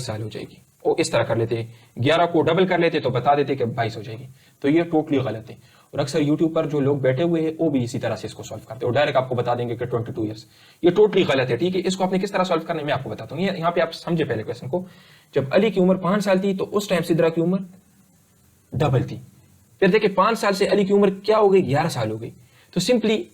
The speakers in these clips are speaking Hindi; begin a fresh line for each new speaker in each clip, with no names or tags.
साल हो जाएगी। वो इस तरह कर लेते, 11 को डबल कर लेते तो बता देते कि 22 हो जाएगी। तो ये टोटली गलत है। और अक्सर यूट्यूब पर जो लोग बैठे हुए हैं वो भी इसी तरह से इसको सॉल्व करते हैं और डायरेक्ट आपको बता देंगे कि 22 ईयर्स। ये टोटली गलत है, ठीक है। इसको आपने किस तरह सॉल्व करना है मैं आपको बताता हूँ। यहाँ पे आप समझे पहले क्वेश्चन को। जब अली की उम्र 5 साल थी तो उस टाइम सिद्रा की उम्र डबल थी। फिर देखिए 5 साल से अली की उम्र क्या हो गई, 11 साल हो गई। तो सिंपली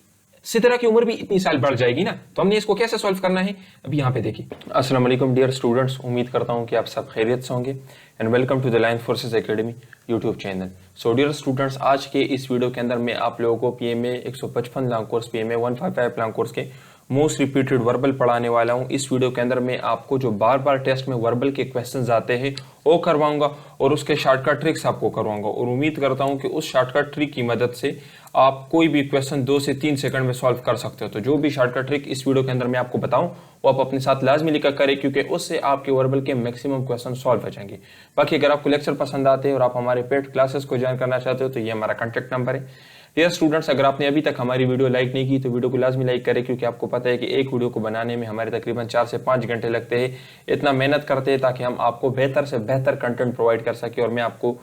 सिद्रा की उम्र भी इतनी साल बढ़ जाएगी ना। तो हमने इसको कैसे सॉल्व करना है अभी यहाँ पे देखिए।
अस्सलाम वालेकुम डियर स्टूडेंट्स, उम्मीद करता हूँ कि आप सब खैरियत से होंगे and welcome to the line forces academy YouTube channel. So dear students, आज के इस वीडियो के अंदर मैं आप लोगों को PMA 155 long course, PMA 155 long course के मोस्ट रिपीटेड वर्बल पढ़ाने वाला हूं। इस वीडियो के अंदर मैं आपको जो बार बार टेस्ट में वर्बल के क्वेश्चंस आते हैं वो करवाऊंगा और उसके शॉर्टकट ट्रिक्स आपको करवाऊंगा और उम्मीद करता हूं कि उस शॉर्टकट ट्रिक की मदद से आप कोई भी क्वेश्चन 2 से 3 सेकंड में सॉल्व कर सकते हो। तो जो भी शॉर्टकट ट्रिक इस वीडियो के अंदर मैं आपको बताऊं वो आप अपने साथ लाजमी लिखा करें, क्योंकि उससे आपके वर्बल के मैक्सिमम क्वेश्चन सॉल्व हो जाएंगे। बाकी अगर आपको लेक्चर पसंद आते हैं और आप हमारे पेड क्लासेस को ज्वाइन करना चाहते हो तो ये हमारा कॉन्टैक्ट नंबर है। डियर स्टूडेंट्स, अगर आपने अभी तक हमारी वीडियो लाइक नहीं की तो वीडियो को लाजमी लाइक करें, क्योंकि आपको पता है कि एक वीडियो को बनाने में हमारे तकरीबन 4 से 5 घंटे लगते हैं। इतना मेहनत करते हैं ताकि हम आपको बेहतर से बेहतर कंटेंट प्रोवाइड कर सके। और मैं आपको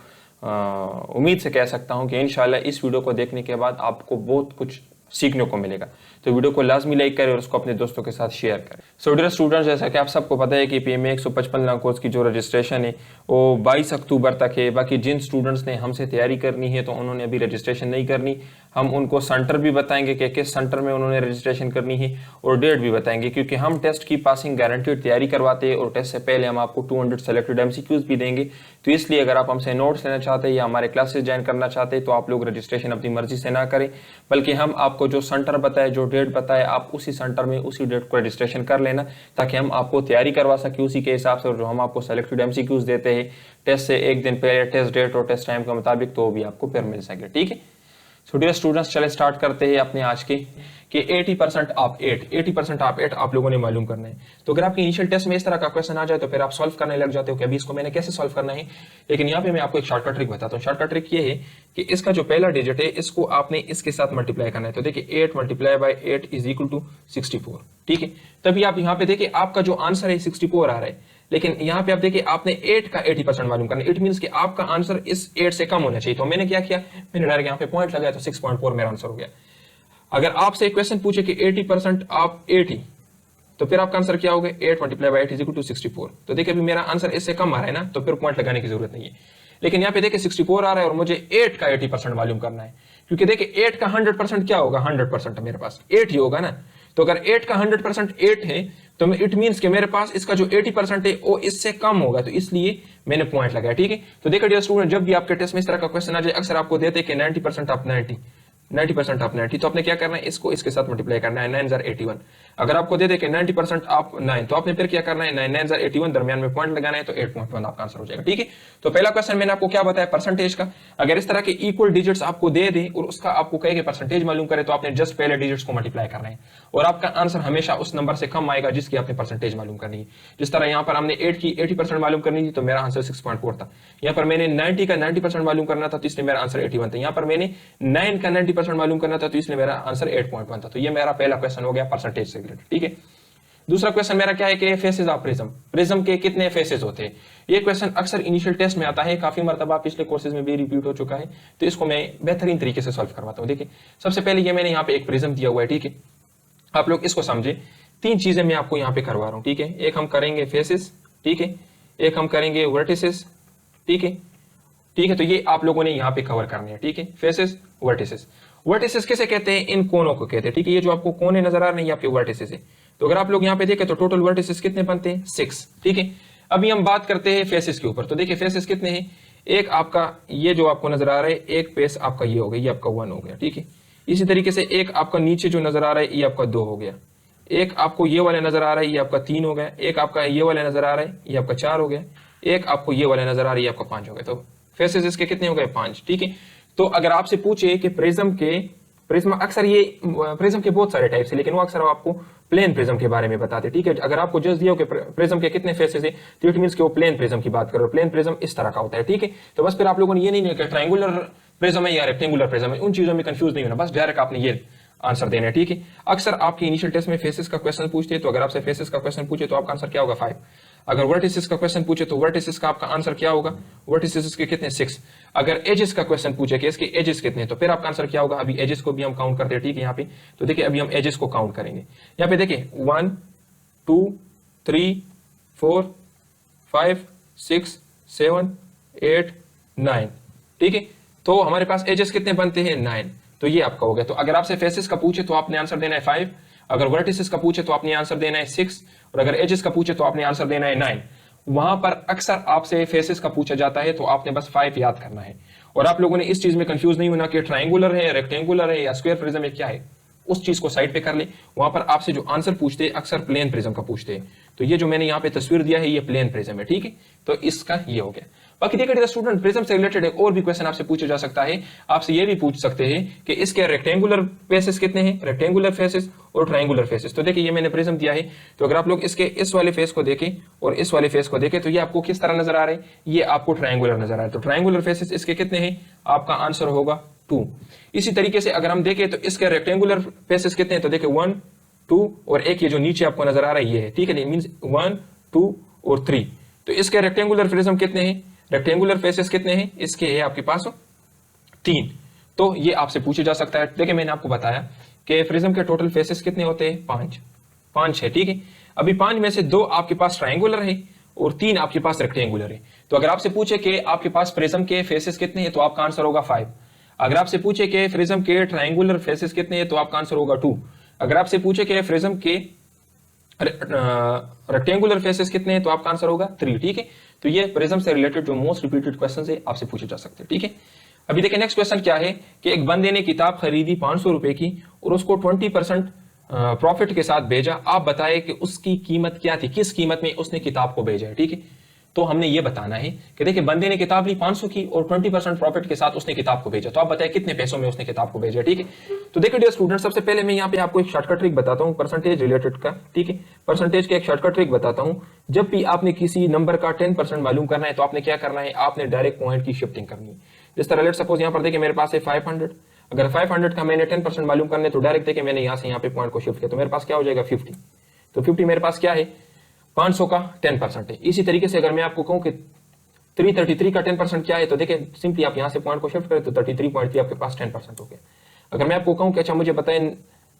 उम्मीद से कह सकता हूं कि इंशाल्लाह इस वीडियो को देखने के बाद आपको बहुत कुछ सीखने को मिलेगा। तो वीडियो को लाजमी लाइक करें और उसको अपने दोस्तों के साथ शेयर करें। सो डियर स्टूडेंट्स, जैसा कि आप सबको पता है कि पीएमए 155 लॉन्ग कोर्स की जो रजिस्ट्रेशन है वो 22 अक्टूबर तक है। बाकी जिन स्टूडेंट्स ने हमसे तैयारी करनी है तो उन्होंने अभी रजिस्ट्रेशन नहीं करनी, हम उनको सेंटर भी बताएंगे कि किस सेंटर में उन्होंने रजिस्ट्रेशन करनी है और डेट भी बताएंगे, क्योंकि हम टेस्ट की पासिंग गारंटीड तैयारी करवाते हैं और टेस्ट से पहले हम आपको 200 सेलेक्टेड एमसीक्यूज भी देंगे। तो इसलिए अगर आप हमसे नोट्स लेना चाहते हैं या हमारे क्लासेस ज्वाइन करना चाहते हैं तो आप लोग रजिस्ट्रेशन अपनी मर्जी से ना करें, बल्कि हम आपको जो सेंटर बताए, जो डेट बताए, आप उसी सेंटर में उसी डेट को रजिस्ट्रेशन कर लेना ताकि हम आपको तैयारी करवा सके उसी के हिसाब से। और जो हम आपको सेलेक्टेड एमसीक्यूज देते हैं टेस्ट से एक दिन पहले, टेस्ट डेट और टेस्ट टाइम के मुताबिक, तो भी आपको फिर मिल सके, ठीक है। सो डियर स्टूडेंट्स, चले स्टार्ट करते हैं अपने आज के कि 80% आप 8 आप लोगों ने मालूम करना है। तो अगर आपके इनिशियल टेस्ट में इस तरह का क्वेश्चन आ जाए तो फिर आप सॉल्व करने लग जाते हो कि अभी इसको मैंने कैसे सॉल्व करना है। लेकिन यहाँ पे मैं आपको एक शॉर्टकट ट्रिक बताता हूँ। शॉर्टकट ट्रिक ये है कि इसका जो पहला डिजिट है इसको आपने इसके साथ मल्टीप्लाई करना है। तो देखिए 8 multiply by 8 is equal to 64, ठीक है। तभी आप यहाँ पे देखिए आपका जो आंसर है 64 आ रहा है, लेकिन यहाँ पे आप देखिए आपने 8 का 80% मालूम करना है। इट मींस कि आपका आंसर इस 8 से कम होना चाहिए। तो मैंने क्या किया, मैंने डायरेक्ट यहाँ पे पॉइंट लगाया तो 6.4 मेरा आंसर हो गया। अगर आपसे एक क्वेश्चन पूछे कि 80% आप 80, तो फिर आपका आंसर क्या होगा, 8 multiply by 8 is equal to 64। तो देखिए अभी मेरा आंसर इससे कम आ रहा है ना, तो फिर पॉइंट लगाने की जरूरत नहीं है। लेकिन यहाँ पे देखिए 64 आ रहा है और मुझे 8 का 80% मालूम करना है, क्योंकि देखिए 8 का 100% क्या होगा, 100% मेरे पास 8 ही होगा ना। तो अगर 8 का 100% 8 है तो इट मींस कि मेरे पास इसका जो 80% है वो इससे कम होगा, तो इसलिए मैंने पॉइंट लगाया, ठीक है। तो देखिए डियर स्टूडेंट, जब भी आपके टेस्ट में इस तरह का क्वेश्चन आ जाए अक्सर आपको देते हैं कि 90% आप 90% आप 90, तो आपने क्या करना है, इसको इसके साथ मल्टीप्लाई करना है, 9 81। अगर आपको दे दे कि 90% आप 9, तो आपने फिर क्या करना है, 9 81 दरमियान में पॉइंट लगाना है, तो 8.1 आपका आंसर हो जाएगा, ठीक है। तो पहला क्वेश्चन मैंने आपको क्या बताया, परसेंटेज का। अगर इस तरह के इक्वल डिजिट्स आपको दे दे और उसका आपको कहे कि परसेंटेज मालूम करे, तो आपने जस्ट पहले डिजिट्स को मल्टीप्लाई करना है और आपका आंसर हमेशा उस नंबर से कम आएगा जिसकी आपने परसेंटेज मालूम करनी है। जिस तरह यहाँ पर हमने 8 की 80% मालूम करनी थी तो मेरा आंसर 6.4 था। यहाँ पर मैंने 90 का 90% मालूम करना था तो इसलिए मेरा आंसर 81 था। यहाँ पर मैंने 9 का 90% मालूम करना था तो इसलिए मेरा आंसर 8.1 था। तो ये मेरा पहला क्वेश्चन हो गया परसेंटेज से रिलेटेड, ठीक है। दूसरा क्वेश्चन मेरा क्या है कि फेसेस ऑफ प्रिज्म, प्रिज्म के कितने फेसेस होते हैं। ये क्वेश्चन अक्सर इनिशियल टेस्ट में आता है, काफी मरतबा पिछले कोर्सेज में भी रिपीट हो चुका है, तो इसको मैं बेहतरीन तरीके से सॉल्व करवाता हूं। देखिए सबसे पहले ये मैंने यहाँ पे एक प्रिज्म दिया हुआ है, ठीक है। आप लोग इसको समझे, 3 चीजें मैं आपको यहाँ पे करवा रहा हूँ, ठीक है। एक हम करेंगे फेसेस, ठीक है, एक हम करेंगे वर्टिसेस, ठीक है, ठीक है। तो ये आप लोगों ने यहाँ पे कवर करने हैं, ठीक है, फेसेस वर्टिसेस। वर्टिसेस किसे कहते हैं, इन कोनों को कहते हैं, ठीक है। ये जो आपको कोने नजर आ रहे हैं ये आपके वर्टिसेस है। तो अगर आप लोग यहाँ पे देखें तो टोटल वर्टिसेस कितने बनते हैं, 6, ठीक है। अभी हम बात करते हैं फेसेस के ऊपर। तो देखिए फेसेस कितने हैं, एक आपका ये जो आपको नजर आ रहा है, एक फेस आपका ये हो गया, ये आपका 1 हो गया, ठीक है। इसी तरीके से एक आपका नीचे जो नजर आ रहा है ये आपका 2 हो गया, एक आपको ये वाला नजर आ रहा है ये आपका 3 हो गया, एक आपका ये वाला नजर आ रहा है ये आपका 4 हो गया, एक आपको ये वाला नजर आ रहा है ये आपका 5 हो गया। तो फेसेस इसके कितने हो गए, 5, ठीक है। तो अगर आपसे पूछे कि प्रिज्म अक्सर ये प्रिज्म के बहुत सारे टाइप्स है, लेकिन वो अक्सर आपको प्लेन प्रिज्म के बारे में बताते, ठीक है। अगर आपको जस्ट दिया हो कि प्रिज्म के कितने फेसेस है तो इट मींस कि वो प्लेन प्रिज्म की बात करो। प्लेन प्रिज्म इस तरह का होता है, ठीक है। तो बस फिर आप लोगों ने ये नहीं कि ट्रायंगुलर प्रिज्म है या रेक्टेंगुलर प्रिज्म है, उन चीजों में कंफ्यूज नहीं होना, बस डायरेक्ट आपने ये आंसर देना है, ठीक है। अक्सर आपके इनिशियल टेस्ट में फेसेस का क्वेश्चन पूछते हैं, तो अगर आपसे फेसेस का क्वेश्चन पूछे तो आपका आंसर क्या होगा, 5।
अगर वर्टिसेस का क्वेश्चन पूछे तो वर्टिसेस का आपका आंसर क्या होगा, वर्टिसेस के कितने 6। अगर एजेस का क्वेश्चन पूछे कि इसके एजेस कितने तो फिर आपका आंसर क्या होगा। अभी एजेस को भी हम काउंट करते हैं, ठीक है। यहाँ पे तो देखिए अभी हम एजेस को काउंट करेंगे। यहाँ पे देखिए 1 2 3 4 5 6 7 8 9, ठीक है। तो हमारे पास एजेस कितने बनते हैं 9, तो ये आपका हो गया। तो अगर आपसे फेसेस का पूछे तो आपने आंसर देना है 5, अगर वर्टिसेस का पूछे तो आपने आंसर देना है 6, और अगर एजेस का पूछे तो आपने आंसर देना है 9। वहां पर अक्सर आपसे फेसेस का पूछा जाता है तो आपने बस 5 याद करना है। और आप लोगों ने इस चीज में कंफ्यूज नहीं होना कि ट्रायंगुलर है, रेक्टेंगुलर है या स्क्वायर प्रिज्म है, क्या है, उस चीज को साइड पे कर ले। वहां पर आपसे जो आंसर पूछते हैं अक्सर प्लेन प्रिज्म का पूछते हैं। तो ये जो मैंने यहाँ पे तस्वीर दिया है ये प्लेन प्रिज्म है, ठीक है। तो इसका ये हो गया। बाकी देखिए स्टूडेंट, प्रिज्म से रिलेटेड एक और भी क्वेश्चन आपसे पूछा जा सकता है। आपसे ये भी पूछ सकते हैं कि इसके रेक्टेंगुलर फेसेस कितने हैं, रेक्टेंगुलर फेसेस और ट्रायंगुलर फेसेस। तो देखिए ये मैंने प्रिज्म दिया है, तो अगर आप लोग इसके इस वाले फेस को देखें और इस वाले फेस को देखें तो ये आपको किस तरह नजर आ रहे हैं, ये आपको ट्रायंगुलर नजर आ रहा है। तो ट्रायंगुलर फेसेस इसके कितने हैं, आपका आंसर होगा 2। इसी तरीके से अगर हम देखें तो इसके रेक्टेंगुलर फेसेस कितने हैं, तो देखिए 1 2 और एक ये जो नीचे आपको नजर आ रहा है ये है, ठीक है। मींस 1 2 और 3। तो इसके रेक्टेंगुलर प्रिज्म कितने हैं, रेक्टेंगुलर फेसेस कितने हैं, इसके है आपके पास 3। तो ये आपसे पूछे जा सकता है। देखिए मैंने आपको बताया कि प्रिज्म के टोटल फेसेस कितने होते हैं, 5 है, ठीक है। अभी 5 में से 2 आपके पास ट्रायंगुलर है और 3 आपके पास रेक्टेंगुलर है। तो अगर आपसे पूछे कि आपके पास प्रिज्म के फेसेस कितने हैं तो आपका आंसर होगा 5। अगर आपसे पूछे कि प्रिज्म के ट्रायंगुलर फेसेस कितने हैं तो आपका आंसर होगा 2। अगर आपसे पूछे कि प्रिज्म के रेक्टेंगुलर फेसेस कितने हैं तो आपका आंसर होगा 3, ठीक है। तो ये प्रिज्म से रिलेटेड जो मोस्ट रिपीटेड क्वेश्चन है आपसे पूछे जा सकते हैं, ठीक है। अभी देखिए नेक्स्ट क्वेश्चन क्या है कि एक बंदे ने किताब खरीदी 500 रुपए की और उसको 20% प्रॉफिट के साथ भेजा। आप बताएं कि उसकी कीमत क्या थी, किस कीमत में उसने किताब को भेजा है, ठीक है। तो हमने ये बताना है कि देखिए बंदे ने किताब ली 500 की और 20% प्रॉफिट के साथ उसने किताब को भेजा। तो आप बताएं कितने पैसों में उसने किताब को भेजा, ठीक है। तो देखिए डियर स्टूडेंट, सबसे पहले मैं यहाँ पे आपको एक शॉर्टकट ट्रिक बताता हूँ परसेंटेज रिलेटेड का, ठीक है। परसेंटेज का एक शॉर्टकट ट्रिक बताता हूँ। जब भी आपने किसी नंबर का 10% मालूम करना है तो आपने क्या करना है, आपने डायरेक्ट पॉइंट की शिफ्टिंग करनी है। जिस तरह लेट सपोज यहाँ पर देखिए मेरे पास है 500, अगर 500 का मैंने 10% मालूम करने तो डायरेक्ट देखिए मैंने यहाँ से यहाँ पे पॉइंट को शिफ्ट किया तो मेरे पास क्या हो जाएगा 50। तो 50 मेरे पास क्या है, 500 का 10% है। इसी तरीके से अगर मैं आपको कहूँ कि 333 का 10% क्या है तो देखिए सिंपली आप यहाँ से पॉइंट को शिफ्ट करें तो 33.3 आपके पास 10% हो गया। अगर मैं आपको कहूँ कि अच्छा मुझे बताएं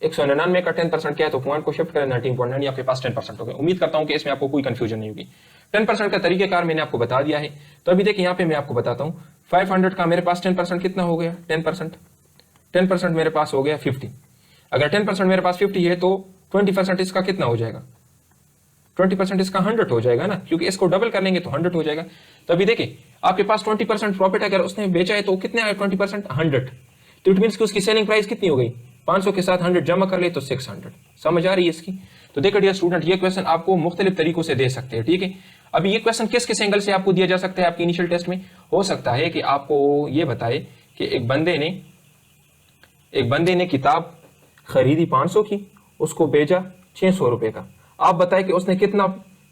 199 का 10% क्या है तो पॉइंट को शिफ्ट करें 19.9 आपके पास 10% हो गया। उम्मीद करता हूँ कि इसमें आपको कोई कंफ्यूजन नहीं होगी। 10% का तरीकेकार मैंने आपको बता दिया है। तो अभी देखिए यहाँ पे मैं आपको बताता हूँ 500 का मेरे पास 10% कितना हो गया, 10% मेरे पास हो गया 50। अगर 10% मेरे पास 50 है तो 20% इसका कितना हो जाएगा, 20% इसका 100 हो जाएगा ना, क्योंकि इसको डबल कर लेंगे तो 100 हो जाएगा। तो अभी देखिए आपके पास 20% प्रॉफिट अगर उसने बेचा है तो कितने आए 20% 100। तो इट मींस कि उसकी सेलिंग प्राइस कितनी हो गई, 500 के साथ 100 जमा कर ले तो 600। समझ आ रही है इसकी। तो देखिए डियर स्टूडेंट, ये क्वेश्चन आपको मुख्तलिफ तरीकों से दे सकते हैं, ठीक है। अभी ये क्वेश्चन किस किस एंगल से आपको दिया जा सकता है आपकी इनिशियल टेस्ट में। हो सकता है कि आपको ये बताए कि एक बंदे ने किताब खरीदी 500 की, उसको भेजा 600 रुपए का। आप बताएं कि उसने कितना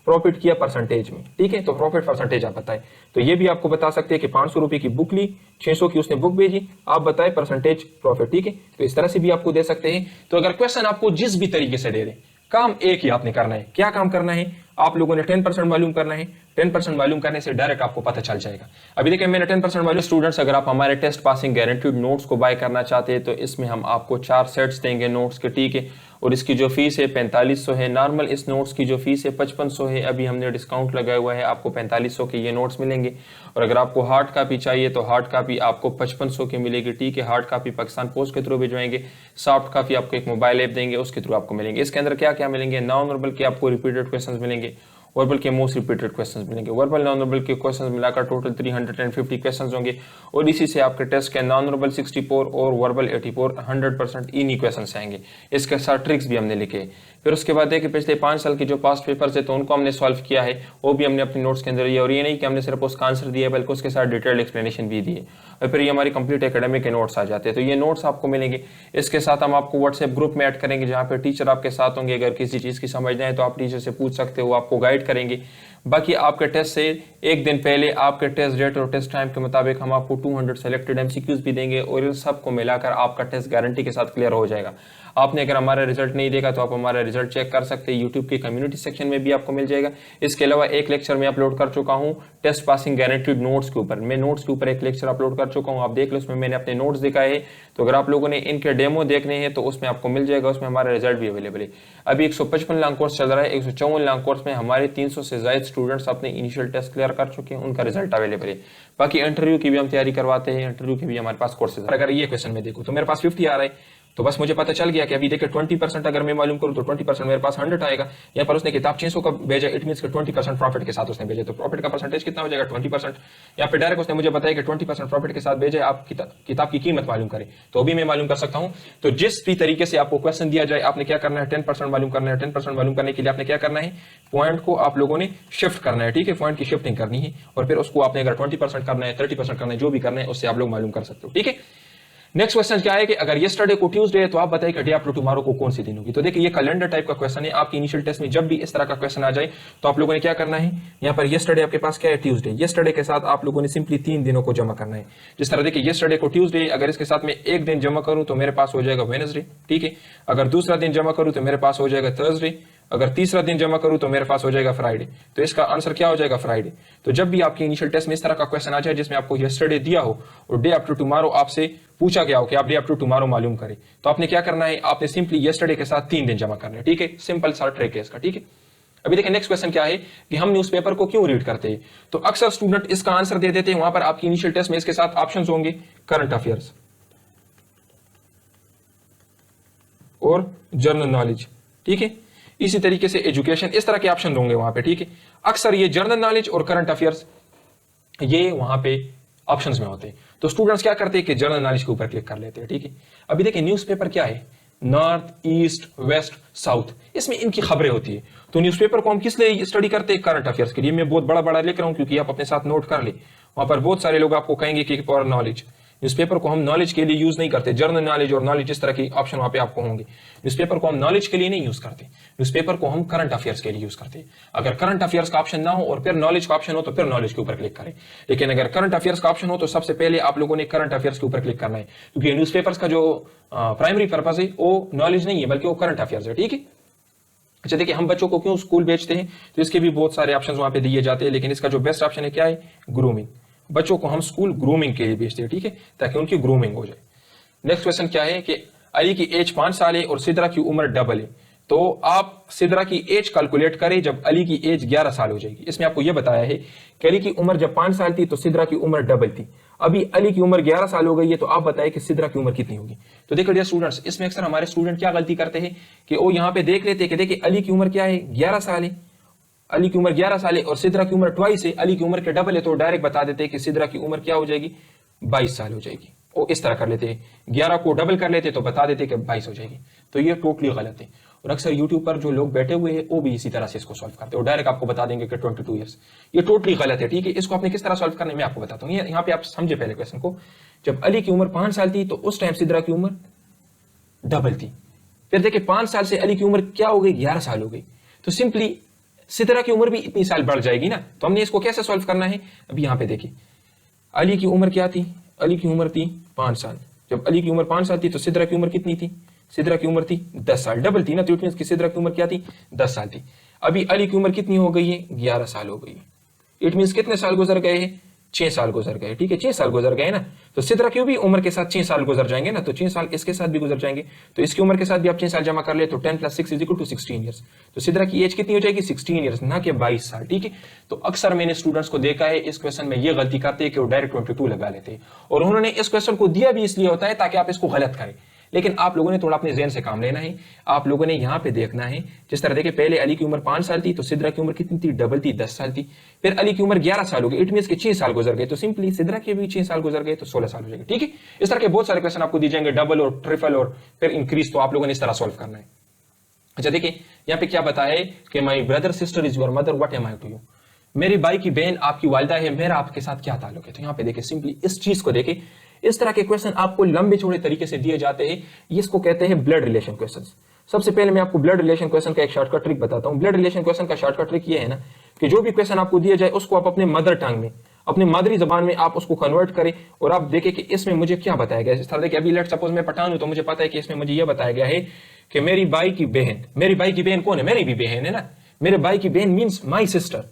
प्रॉफिट किया परसेंटेज में, ठीक है। तो प्रॉफिट परसेंटेज आप बताएं। तो ये भी आपको बता सकते हैं कि 500 रुपए की बुक ली, 600 की उसने बुक भेजी, आप बताएं परसेंटेज प्रॉफिट, ठीक है। तो इस तरह से भी आपको दे सकते हैं। तो अगर क्वेश्चन आपको जिस भी तरीके से दे दे, काम एक ही आपने करना है। क्या काम करना है, आप लोगों ने 10% मालूम करना है। 10% मालूम करने से डायरेक्ट आपको पता चल जाएगा। अभी देखिए मैंने 10% मालूम। स्टूडेंट्स, अगर आप हमारे टेस्ट पासिंग गारंटीड नोट्स को बाय करना चाहते हैं तो इसमें हम आपको 4 सेट्स देंगे नोट्स के, ठीक है। और इसकी जो फीस है 4500 है। नॉर्मल इस नोट्स की जो फीस है 5500 है। अभी हमने डिस्काउंट लगाया हुआ है, आपको 4500 के ये नोट्स मिलेंगे। और अगर आपको हार्ड कापी चाहिए तो हार्ड कापी आपको 5500 की मिलेगी, ठीक है। हार्ड कापी पाकिस्तान पोस्ट के थ्रू भिजवाएंगे। सॉफ्ट कापी आपको एक मोबाइल ऐप देंगे, उसके थ्रू आपको मिलेंगे। इसके अंदर क्या क्या मिलेंगे, नॉन वर्बल के आपको रिपीटेड क्वेश्चन मिलेंगे, वर्बल के मोस्ट रिपीटेड क्वेश्चंस मिलेंगे। वर्बल नॉन वर्बल के क्वेश्चंस मिलाकर टोटल 350 क्वेश्चंस होंगे और इसी से आपके टेस्ट के नॉन वर्बल 64 और वर्बल 84 100% इन्हीं क्वेश्चंस आएंगे। इसके साथ ट्रिक्स भी हमने लिखे। फिर उसके बाद देखिए पिछले 5 साल के जो पास्ट पेपर्स है तो उनको हमने सॉल्व किया है, वो भी हमने अपने नोट्स के अंदर दिया। और ये नहीं कि हमने सिर्फ उसका आंसर दिया बल्कि उसके साथ डिटेल्ड एक्सप्लेनेशन भी दिए। और फिर ये हमारी कंप्लीट एकेडमिक के नोट्स आ जाते हैं। तो ये नोट्स आपको मिलेंगे। इसके साथ हम आपको व्हाट्सएप ग्रुप में ऐड करेंगे जहाँ पे टीचर आपके साथ होंगे। अगर किसी चीज़ की समझना है तो आप टीचर से पूछ सकते हो, आपको गाइड करेंगे।
बाकी आपके टेस्ट से एक दिन पहले आपके टेस्ट डेट और टेस्ट टाइम के मुताबिक हम आपको 200 सेलेक्टेड एमसीक्यूज भी देंगे और इन सबको मिलाकर आपका टेस्ट गारंटी के साथ क्लियर हो जाएगा। आपने अगर हमारा रिजल्ट नहीं देखा तो आप हमारा रिजल्ट चेक कर सकते हैं, यूट्यूब के कम्युनिटी सेक्शन में भी आपको मिल जाएगा। इसके अलावा एक लेक्चर मैं अपलोड कर चुका हूं टेस्ट पासिंग गारंटीड नोट्स के ऊपर, मैं नोट्स के ऊपर एक लेक्चर अपलोड कर चुका हूं, आप देख लो, उसमें मैंने अपने नोट्स दिखाए हैं। तो अगर आप लोगों ने इनके डेमो देखने हैं तो उसमें आपको मिल जाएगा, उसमें हमारा रिजल्ट भी अवेलेबल है। अभी 155 लाख कोर्स चल रहा है, 154 लाख कोर्स में हमारे 300 से ज्यादा स्टूडेंट्स अपने इनिशियल टेस्ट क्लियर कर चुके हैं, उनका रिजल्ट अवेलेबल है। बाकी इंटरव्यू की भी हम तैयारी करवाते हैं, इंटरव्यू की भी हमारे पास कोर्सेज। अगर ये क्वेश्चन में देखो तो मेरे पास 50 आ रहा है, तो बस मुझे पता चल गया कि अभी देखिए 20% अगर मैं मालूम करूं तो 20% मेरे पास 100 आएगा। यहाँ पर उसने किताब 600 का भेजा, इट मींस कि 20% प्रॉफिट के साथ उसने भेजा, तो प्रॉफिट का परसेंटेज कितना हो जाएगा 20%। यहाँ पे डायरेक्ट उसने मुझे बताया कि 20% प्रॉफिट के साथ भेजा, आप किताब की कीमत मालूम करें, तो भी मैं मालूम कर सकता हूं। तो जिस भी तरीके से आपको क्वेश्चन दिया जाए आपने क्या करना है, 10% मालूम करना है। 10% मालूम करने के लिए आपने क्या करना है, पॉइंट को आप लोगों ने शिफ्ट करना है, ठीक है, पॉइंट की शिफ्टिंग करनी है और फिर उसको आपने अगर 20% करना है, 30% करना है, जो भी करना है उससे आप लोग मालूम कर सकते हो, ठीक है। नेक्स्ट क्वेश्चन क्या है कि अगर येस्टरडे को ट्यूसडे है तो आप बताइए कि डे आफ्टर टुमारो को कौन सी दिन होगी। तो देखिए ये कैलेंडर टाइप का क्वेश्चन है, आपकी इनिशियल टेस्ट में जब भी इस तरह का क्वेश्चन आ जाए तो आप लोगों ने क्या करना है, यहाँ पर येस्टरडे आपके पास क्या है, ट्यूसडे, येस्टरडे के साथ आप लोगों ने सिंपली 3 दिनों को जमा करना है। जिस तरह देखिए येस्टरडे को ट्यूसडे, अगर इसके साथ में एक दिन जमा करूं तो मेरे पास हो जाएगा वेडनेसडे, ठीक है। अगर दूसरा दिन जमा करूं तो मेरे पास हो जाएगा थर्सडे, अगर तीसरा दिन जमा करूं तो मेरे पास हो जाएगा फ्राइडे। तो इसका आंसर क्या हो जाएगा, फ्राइडे। तो जब भी आपकी इनिशियल टेस्ट में इस तरह का क्वेश्चन आ जाए जिसमें आपको येस्टरडे दिया हो और डे आफ्टर टुमारो आपसे पूछा गया हो कि आप डे आफ्टर टुमारो मालूम करें, तो आपने क्या करना है, आपने सिंपली येस्टरडे के साथ 3 दिन जमा करना है, ठीक है। सिंपल सा ट्रिक है इसका, ठीक है। अभी देखिए नेक्स्ट क्वेश्चन क्या है कि हम न्यूज़पेपर को क्यों रीड करते हैं। तो अक्सर स्टूडेंट इसका आंसर दे देते हैं, वहां पर आपकी इनिशियल टेस्ट में इसके साथ ऑप्शंस होंगे करंट अफेयर्स और जनरल नॉलेज, ठीक है। इसी तरीके से एजुकेशन, इस तरह के ऑप्शन होंगे वहां पे, ठीक है। अक्सर ये जनरल नॉलेज और करंट अफेयर्स ये वहां पे ऑप्शंस में होते हैं। तो स्टूडेंट्स क्या करते हैं कि जनरल नॉलेज के ऊपर क्लिक कर लेते हैं, ठीक है। अभी देखिए न्यूज़पेपर क्या है, नॉर्थ, ईस्ट, वेस्ट, साउथ, इसमें इनकी खबरें होती है। तो न्यूज़पेपर को हम किस लिए स्टडी करते हैं, करंट अफेयर्स के लिए। मैं बहुत बड़ा बड़ा लिख रहा हूं क्योंकि आप अपने साथ नोट कर ले, वहां पर बहुत सारे लोग आपको कहेंगे कि फॉर नॉलेज। न्यूज़पेपर को हम नॉलेज के लिए यूज नहीं करते, जनरल नॉलेज और नॉलेज इस तरह की ऑप्शन वहां पे आपको होंगे। न्यूज़पेपर को हम नॉलेज के लिए नहीं यूज करते, न्यूज़पेपर को हम करंट अफेयर्स के लिए यूज करते हैं। अगर करंट अफेयर्स का ऑप्शन ना हो और फिर नॉलेज का ऑप्शन हो तो फिर नॉलेज के ऊपर क्लिक करें, लेकिन अगर करंट अफेयर्स का ऑप्शन हो तो सबसे पहले आप लोगों ने करंट अफेयर्स के ऊपर क्लिक करना है, क्योंकि न्यूज़पेपर्स का जो प्राइमरी पर्पज है वो नॉलेज नहीं है बल्कि वो करंट अफेयर्स है, ठीक है। अच्छा देखिए हम बच्चों को क्यों स्कूल भेजते हैं, तो इसके भी बहुत सारे ऑप्शन वहां पे दिए जाते हैं, लेकिन इसका जो बेस्ट ऑप्शन है क्या है, ग्रूमिंग। बच्चों को हम स्कूल ग्रूमिंग के लिए भेजते हैं, ठीक है, ताकि उनकी ग्रूमिंग हो जाए। नेक्स्ट क्वेश्चन क्या है कि अली की एज 5 साल है और सिद्रा की उम्र डबल है, तो आप सिद्रा की एज कैलकुलेट करें जब अली की एज 11 साल हो जाएगी। इसमें आपको यह बताया है कि अली की उम्र जब 5 साल थी तो सिद्रा की उम्र डबल थी। अभी अली की उम्र 11 साल हो गई है, तो आप बताएं कि सिद्रा की उम्र कितनी होगी। तो देखो डियर स्टूडेंट्स, इसमें अक्सर हमारे स्टूडेंट क्या गलती करते हैं कि वो यहाँ पे देख लेते हैं कि देखिए अली की उम्र क्या है, 11 साल है, अली की उम्र 11 साल है और सिद्रा की उम्र ट्वाइस है, अली की उम्र के डबल है, तो डायरेक्ट बता देते हैं कि सिद्रा की उम्र क्या हो जाएगी, 22 साल हो जाएगी। वो इस तरह कर लेते हैं, 11 को डबल कर लेते तो बता देते कि 22 हो जाएगी। तो ये टोटली गलत है और अक्सर यूट्यूब पर जो लोग बैठे हुए हैं वो भी इसी तरह से इसको सॉल्व करते हैं और डायरेक्ट आपको बता देंगे कि 22 ईयर्स। ये टोटली गलत है, ठीक है। इसको आपने किस तरह सॉल्व करना है मैं आपको बताता हूँ। यहाँ पे आप समझे पहले क्वेश्चन को, जब अली की उम्र 5 साल थी तो उस टाइम सिद्रा की उम्र डबल थी। फिर देखिए 5 साल से अली की उम्र क्या हो गई, 11 साल हो गई, तो सिंपली सिद्रा की उम्र भी इतनी साल बढ़ जाएगी ना। तो हमने इसको कैसे सॉल्व करना है, अभी यहाँ पे देखिए अली की उम्र क्या थी, अली की उम्र थी 5 साल। जब अली की उम्र 5 साल थी तो सिद्रा की उम्र कितनी थी, सिद्रा की उम्र थी 10 साल, डबल थी ना, तो इट मींस कि सिद्रा की उम्र क्या थी, 10 साल थी। अभी अली की उम्र कितनी हो गई है, 11 साल हो गई है। इट मींस कितने साल गुजर गए हैं, 6 साल गुजर गए, ठीक है, 6 साल गुजर गए ना। तो सिद्रा की भी उम्र के साथ 6 साल गुजर जाएंगे ना, तो 6 साल इसके साथ भी गुजर जाएंगे, तो इसकी उम्र के साथ भी आप 6 साल जमा कर ले तो 10 + 6 = 16 ईयर्स। तो सिद्रा की एज कितनी हो जाएगी, 16 ईयर्स, ना कि 22 साल, ठीक है। तो अक्सर मैंने स्टूडेंट्स को देखा है इस क्वेश्चन में ये गलती करते हैं कि वो डायरेक्ट 22 लगा लेते हैं और उन्होंने इस क्वेश्चन को दिया भी इसलिए होता है ताकि आप इसको गलत करें। लेकिन आप लोगों ने थोड़ा अपने ज़हन से काम लेना है, आप लोगों ने यहाँ पे देखना है। जिस तरह देखिए पहले अली की उम्र 5 साल थी तो सिद्रा की उम्र कितनी थी, डबल थी, 10 साल थी। फिर अली की उम्र 11 साल हो गई, इट मींस कि 6 साल गुजर गए, तो सिंपली सिद्रा के भी 6 साल गुजर गए तो 16 साल हो जाएंगे, ठीक है। इस तरह के बहुत सारे क्वेश्चन आपको दिए जाएंगे, डबल और ट्रिपल और फिर इंक्रीज, तो आप लोगों ने इस तरह सॉल्व करना है। अच्छा देखिए यहाँ पे क्या बताया है कि my brother sister is your mother, what am I to you. मेरे भाई की बहन आपकी वालिदा है, मेरा आपके साथ क्या ताल्लुक है। तो यहाँ पे देखिए सिंपली इस चीज को देखिए, इस तरह के क्वेश्चन आपको लंबे चौड़े तरीके से दिए जाते हैं, इसको कहते हैं ब्लड रिलेशन क्वेश्चंस।
सबसे पहले मैं आपको ब्लड रिलेशन क्वेश्चन का एक शॉर्टकट ट्रिक बताता हूँ। ब्लड रिलेशन क्वेश्चन का शॉर्टकट ट्रिक ये है ना कि जो भी क्वेश्चन आपको दिया जाए उसको आप अपने मदर टंग में, अपनी मादरी जबान में आप उसको कन्वर्ट करें और आप देखें कि इसमें मुझे क्या बताया गया है। इस तरह देखिए, अभी लेट सपोज मैं पठान हूं तो मुझे पता है कि इसमें मुझे यह बताया गया है कि मेरी भाई की बहन, मेरी भाई की बहन कौन है? मेरी भी बहन है ना। मेरे भाई की बहन means my sister,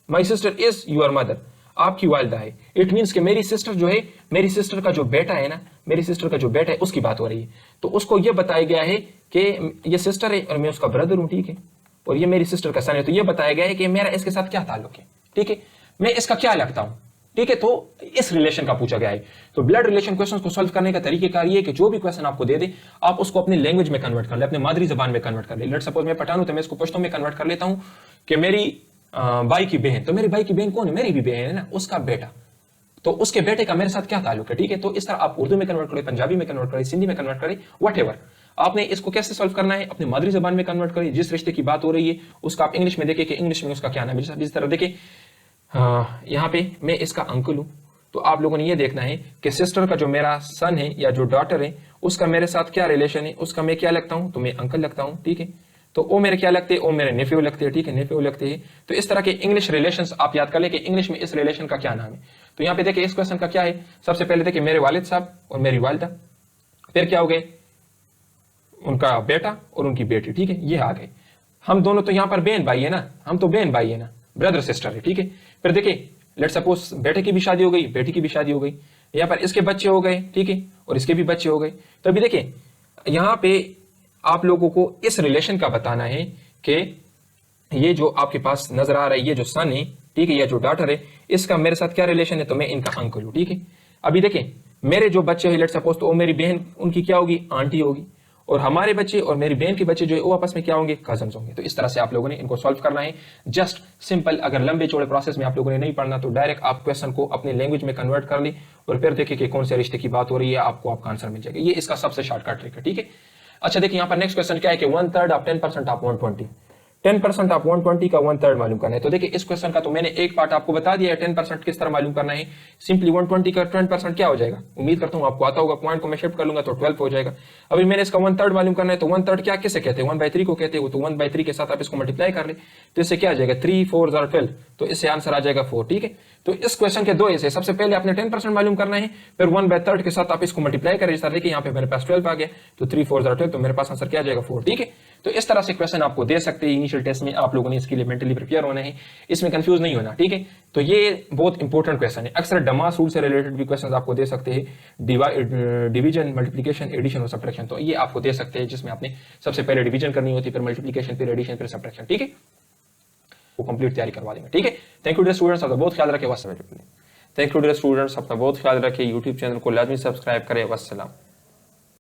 my sister is your mother, आपकी वालिदा है। इट मीन्स कि मेरी सिस्टर जो है, मेरी सिस्टर का जो बेटा है ना, मेरी सिस्टर का जो बेटा है उसकी बात हो रही है। तो उसको यह बताया गया है कि ये सिस्टर है और मैं उसका ब्रदर हूं, ठीक है, और ये मेरी सिस्टर का सन है। तो यह बताया गया है कि मेरा इसके साथ क्या ताल्लुक है, ठीक है, मैं इसका क्या लगता हूं, ठीक है। तो इस रिलेशन का पूछा गया है। तो ब्लड रिलेशन क्वेश्चन को सॉल्व करने का तरीकेकार ये है कि जो भी क्वेश्चन आपको दे दे आप उसको अपनी लैंग्वेज में कन्वर्ट कर ले, अपने मादरी जबान में कन्वर्ट कर ले। लेट सपोज मैं पठान हूं तो मैं इसको पश्तो में कन्वर्ट कर लेता हूं कि मेरी भाई की बहन, तो मेरी भाई की बहन कौन है? मेरी भी बहन है ना, उसका बेटा, तो उसके बेटे का मेरे साथ क्या ताल्लुक है, ठीक है। तो इस तरह आप उर्दू में कन्वर्ट करें, पंजाबी में कन्वर्ट करें, सिंधी में कन्वर्ट करें, वट आपने इसको कैसे सॉल्व करना है, अपनी मादरी जबान में कन्वर्ट करें। जिस रिश्ते की बात हो रही है उसका आप इंग्लिश में देखें कि इंग्लिश में उसका क्या नाम है। जिस तरह देखें यहाँ पे मैं इसका अंकल हूं, तो आप लोगों ने ये देखना है कि सिस्टर का जो मेरा सन है या जो डॉटर है उसका मेरे साथ क्या रिलेशन है, उसका मैं क्या लगता हूं, तो मैं अंकल लगता हूं, ठीक है। तो वो मेरे क्या लगते हैं, वो मेरे नेफ्यू लगते हैं, ठीक है, नेफ्यू लगते हैं। तो इस तरह के इंग्लिश रिलेशंस आप याद कर ले कि इंग्लिश में इस रिलेशन का क्या नाम है। तो यहाँ पे देखिए इस क्वेश्चन का क्या है, सबसे पहले देखिए मेरे वालिद साहब और मेरी वालिदा, फिर क्या हो गए, उनका बेटा और उनकी बेटी, ठीक है, ये आ गए। हम दोनों तो यहाँ पर बहन भाई है ना, हम तो बहन भाई है ना, ब्रदर सिस्टर है, ठीक है। फिर देखिए लेट सपोज बेटे की भी शादी हो गई, बेटी की भी शादी हो गई, यहाँ पर इसके बच्चे हो गए, ठीक है, और इसके भी बच्चे हो गए। तो अभी देखिए यहाँ पे आप लोगों को इस रिलेशन का बताना है कि ये जो आपके पास नजर आ रहा है, ये जो सन है, ठीक है, या जो डॉटर है, इसका मेरे साथ क्या रिलेशन है, तो मैं इनका अंकल हूं, ठीक है। अभी देखिए मेरे जो बच्चे हैं लेट सपोज, तो वो मेरी बहन, उनकी क्या होगी, आंटी होगी, और हमारे बच्चे और मेरी बहन के बच्चे जो है वो आपस में क्या होंगे, कजन्स होंगे। तो इस तरह से आप लोगों ने इनको सॉल्व करना है, जस्ट सिंपल। अगर लंबे चौड़े प्रोसेस में आप लोगों ने नहीं पढ़ना तो डायरेक्ट आप क्वेश्चन को अपनी लैंग्वेज में कन्वर्ट कर ली और फिर देखिए कि कौन से रिश्ते की बात हो रही है, आपको आपका आंसर मिल जाएगा। ये इसका सबसे शॉर्टकट ट्रिक है, ठीक है। अच्छा देखिए यहाँ पर नेक्स्ट क्वेश्चन क्या है कि 1/3 ऑफ 10% ऑफ 120, 10% ऑफ 120 का 1/3 मालूम करना है। तो देखिए इस क्वेश्चन का तो मैंने एक पार्ट आपको बता दिया है, 10% किस तरह मालूम करना है। सिंपली 120 का 10% क्या हो जाएगा, उम्मीद करता हूं आपको आता होगा, पॉइंट को मैं शिफ्ट कर लूंगा तो 12 हो जाएगा। अभी मैंने इसका 1/3 मालूम करना है, तो 1/3 क्या किसे कहते हैं, 1/3 को कहते हैं। तो 1/3 के साथ आप इसको मल्टीप्लाई कर ले तो इससे क्या आ जाएगा, 3 4 12, तो इससे आंसर आ जाएगा 4, ठीक है। तो इस क्वेश्चन के दो ऐसे, सबसे पहले आपने 10% मालूम करना है, फिर 1/3 के साथ आप इसको मल्टीप्लाई करें। जैसा देखिए यहाँ पे मेरे पास 12 आ गया, तो 3 4 12, तो मेरे पास आंसर क्या आ जाएगा, 4, ठीक है। तो इस तरह से क्वेश्चन आपको दे सकते हैं इनिशियल टेस्ट में, आप लोगों ने इसके लिए मेंटली प्रिपेयर होना है, इसमें कंफ्यूज नहीं होना, ठीक है। तो ये बहुत इंपॉर्टेंट क्वेश्चन है। अक्सर डमास रूल से रिलेटेड भी क्वेश्चन आपको दे सकते हैं, डिवीजन, मल्टीप्लिकेशन, एडिशन और सब्ट्रैक्शन, तो ये आपको दे सकते हैं, जिसमें आपने सबसे पहले डिवीजन करनी होती है, फिर मल्टीप्लिकेशन, फिर एडिशन, फिर सब्ट्रैक्शन, ठीक है। वो कंप्लीट तैयारी करवा देंगे, ठीक है। थैंक यू डियर स्टूडेंट्स, अपना बहुत ख्याल रखें। वस्सलाम। थैंक यू डियर स्टूडेंट्स, अपना बहुत ख्याल रखें। यूट्यूब चैनल को लाजमी सब्सक्राइब करें। वस्सलाम।